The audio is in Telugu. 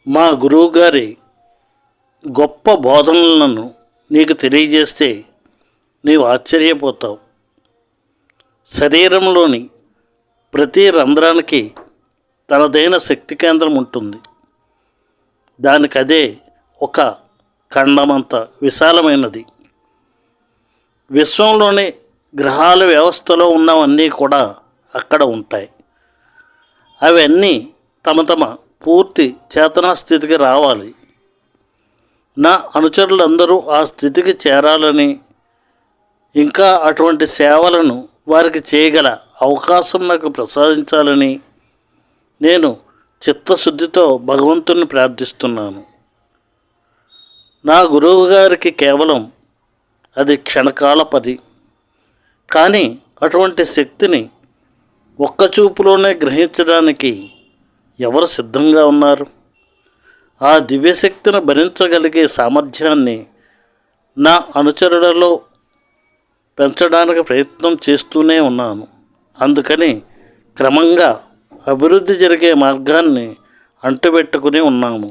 మా గురువుగారి గొప్ప బోధనలను నీకు తెలియజేస్తే నీవు ఆశ్చర్యపోతావు. శరీరంలోని ప్రతి రంధ్రానికి తనదైన శక్తి కేంద్రం ఉంటుంది. దానికదే ఒక ఖండమంత విశాలమైనది. విశ్వంలోని గ్రహాల వ్యవస్థలో ఉన్నవన్నీ కూడా అక్కడ ఉంటాయి. అవన్నీ తమ తమ పూర్తి చేతనా స్థితికి రావాలి. నా అనుచరులందరూ ఆ స్థితికి చేరాలని, ఇంకా అటువంటి సేవలను వారికి చేయగల అవకాశం నాకు ప్రసాదించాలని నేను చిత్తశుద్ధితో భగవంతుని ప్రార్థిస్తున్నాను. నా గురువు గారికి కేవలం అది క్షణకాల పని, కానీ అటువంటి శక్తిని ఒక్కచూపులోనే గ్రహించడానికి ఎవరు సిద్ధంగా ఉన్నారు? ఆ దివ్యశక్తిని భరించగలిగే సామర్థ్యాన్ని నా అనుచరులలో పెంచడానికి ప్రయత్నం చేస్తూనే ఉన్నాను. అందుకని క్రమంగా అభివృద్ధి జరిగే మార్గాన్ని అంటుపెట్టుకుని ఉన్నాము.